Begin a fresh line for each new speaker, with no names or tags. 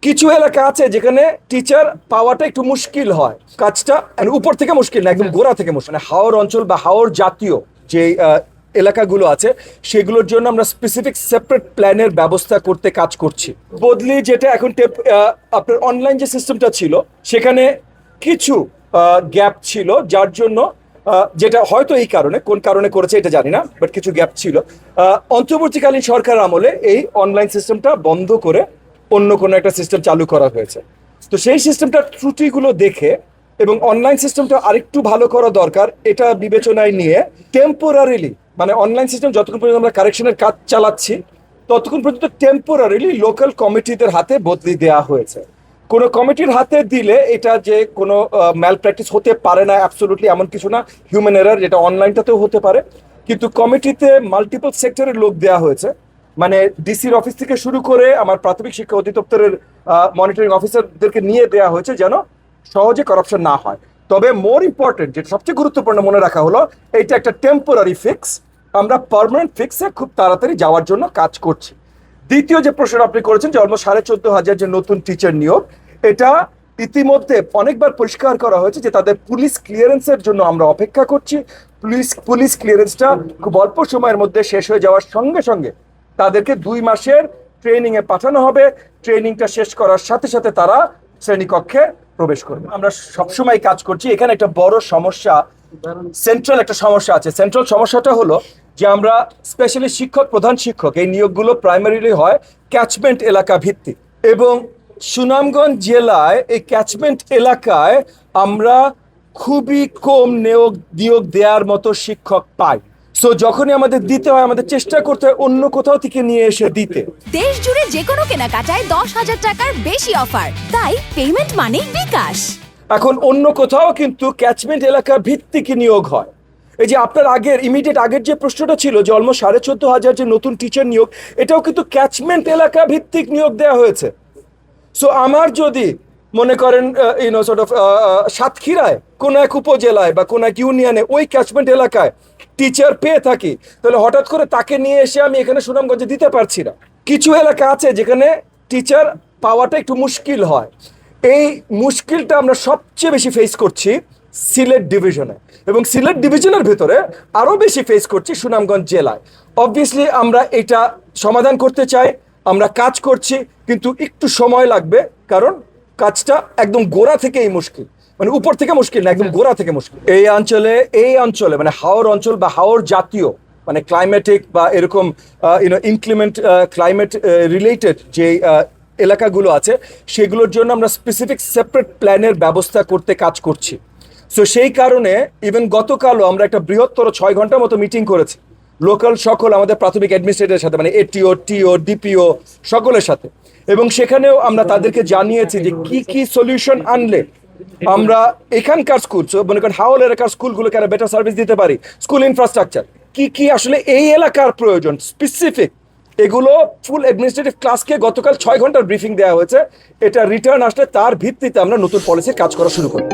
কিছু এলাকা আছে যেখানে টিচার পাওয়াটা একটু মুশকিল হয়, কাজটা উপর থেকে মুশকিল না, একদম গোড়া থেকে মুশকিল। মানে হাওর অঞ্চল বা হাওর জাতীয় যে এলাকাগুলো আছে সেগুলোর জন্য আমরা স্পেসিফিক সেপারেট প্ল্যানের ব্যবস্থা করতে কাজ করছি। বদলি যেটা এখন আপনার অনলাইন যে সিস্টেমটা ছিল সেখানে কিছু গ্যাপ ছিল, যার জন্য যেটা হয়তো এই কারণে, কোন কারণে করেছে এটা জানি না, বাট কিছু গ্যাপ ছিল। অন্তর্বর্তীকালীন সরকার আমলে এই অনলাইন সিস্টেমটা বন্ধ করে অন্য কোনো একটা সিস্টেম চালু করা হয়েছে। তো সেই সিস্টেমটার ত্রুটিগুলো দেখে এবং অনলাইন সিস্টেমটা আরেকটু ভালো করা দরকার এটা বিবেচনায় নিয়ে টেম্পোরারিলি, মানে অনলাইন সিস্টেম যতক্ষণ পর্যন্ত আমরা কারেকশনের কাজ চালাচ্ছি ততক্ষণ পর্যন্ত টেম্পোরারিলি লোকাল কমিটিদের হাতে বদলি দেওয়া হয়েছে। কোনো কমিটির হাতে দিলে এটা যে কোনো ম্যাল প্র্যাকটিস হতে পারে না, অ্যাবসলুটলি এমন কিছু না, হিউম্যান এরার, যেটা অনলাইনটাতেও হতে পারে। কিন্তু কমিটিতে মাল্টিপল সেক্টরের লোক দেওয়া হয়েছে, মানে ডিসির অফিস থেকে শুরু করে আমার প্রাথমিক শিক্ষা অধিদপ্তরের মনিটরিং অফিসারদেরকে নিয়ে দেওয়া হয়েছে যেন সহজে করাপশন না হয়। তবে মোর ইম্পর্টেন্ট, যেটা সবচেয়ে গুরুত্বপূর্ণ মনে রাখা হলো, এটা একটা টেম্পোরারি ফিক্স, আমরা পার্মানেন্ট ফিক্সে খুব তাড়াতাড়ি যাওয়ার জন্য কাজ করছি। দ্বিতীয় যে প্রশ্ন আপনি করেছেন যে অলমোস্ট 14,500 যে নতুন টিচার নিয়োগ, এটা ইতিমধ্যে অনেকবার পরিষ্কার করা হয়েছে যে তাদের পুলিশ ক্লিয়ারেন্সের জন্য আমরা অপেক্ষা করছি। পুলিশ ক্লিয়ারেন্সটা খুব অল্প সময়ের মধ্যে শেষ হয়ে যাওয়ার সঙ্গে সঙ্গে তাদেরকে 2 মাসের ট্রেনিং এ পাঠানো হবে। ট্রেনিংটা শেষ করার সাথে সাথে তারা শ্রেণীকক্ষে প্রবেশ করবে। আমরা সবসময় কাজ করছি। এখানে একটা বড় সমস্যা, সেন্ট্রাল একটা সমস্যা আছে। সেন্ট্রাল সমস্যাটা হলো যে আমরা স্পেশালি শিক্ষক, প্রধান শিক্ষক, এই নিয়োগগুলো প্রাইমারিলি হয় ক্যাচমেন্ট এলাকা ভিত্তিক, এবং সুনামগঞ্জ জেলায় এই ক্যাচমেন্ট এলাকায় আমরা খুবই কম নিয়োগ দেওয়ার মতো শিক্ষক পাই। সো যখনই আমাদের দিতে হয় আমাদের চেষ্টা করতে হয় অন্য কোথাও থেকে নিয়ে এসে দিতে।
দেশ জুড়ে যে কোনো কেনাকাটায় 10,000 টাকার বেশি অফার, তাই পেমেন্ট মানেই বিকাশ।
এখন অন্য কোথাও কিন্তু ক্যাচমেন্ট এলাকা ভিত্তিক নিয়োগ হয়। এই যে আপনার ইমিডিয়েট আগের যে প্রশ্নটা ছিল যে অলমোস্ট 14,500 যে নতুন টিচার নিয়োগ, এটাও কিন্তু ক্যাচমেন্ট এলাকা ভিত্তিক নিয়োগ দেওয়া হয়েছে। সো আমার যদি মনে করেন সাতক্ষীরায় কোনো এক উপজেলায় বা কোনো এক ইউনিয়নে ওই ক্যাচমেন্ট এলাকায় টিচার পেয়ে থাকি, তাহলে হঠাৎ করে তাকে নিয়ে এসে আমি এখানে সুনামগঞ্জে দিতে পারছি না। কিছু এলাকা আছে যেখানে টিচার পাওয়াটা একটু মুশকিল হয়। এই মুশকিলটা আমরা সবচেয়ে বেশি ফেস করছি সিলেট ডিভিশনে, এবং সিলেট ডিভিশনের ভেতরে আরও বেশি ফেস করছি সুনামগঞ্জ জেলায়। অবভিয়াসলি আমরা এটা সমাধান করতে চাই, আমরা কাজ করছি, কিন্তু একটু সময় লাগবে, কারণ কাজটা একদম গোড়া থেকেই মুশকিল, মানে উপর থেকে মুশকিল না, একদম গোড়া থেকে মুশকিল। এই অঞ্চলে মানে হাওর অঞ্চল বা হাওর জাতীয়, মানে ক্লাইমেটিক বা এরকম ইনক্লিমেন্ট ক্লাইমেট রিলেটেড যে এলাকাগুলো আছে সেগুলোর জন্য আমরা স্পেসিফিক সেপারেট প্ল্যানের ব্যবস্থা করতে কাজ করছি। সো সেই কারণে ইভেন গতকালও আমরা একটা বৃহত্তর 6 ঘন্টার মতো মিটিং করেছি লোকাল সকল আমাদের প্রাথমিক অ্যাডমিনিস্ট্রেটরের সাথে, মানে এটিও, টিও, ডিপিও সকলের সাথে, এবং সেখানেও আমরা তাদেরকে জানিয়েছি যে কি সলিউশন আনলে আমরা এখানকার স্কুল, মনে করেন হাওল এলাকার স্কুলগুলোকে আরো বেটার সার্ভিস দিতে পারি। স্কুল ইনফ্রাস্ট্রাকচার কি আসলে এই এলাকার প্রয়োজন স্পেসিফিক, এগুলো ফুল অ্যাডমিনিস্ট্রেটিভ ক্লাসকে গতকাল 6 ঘন্টার ব্রিফিং দেওয়া হয়েছে। এটা রিটার্ন আসলে তার ভিত্তিতে আমরা নতুন পলিসির কাজ করা শুরু করি।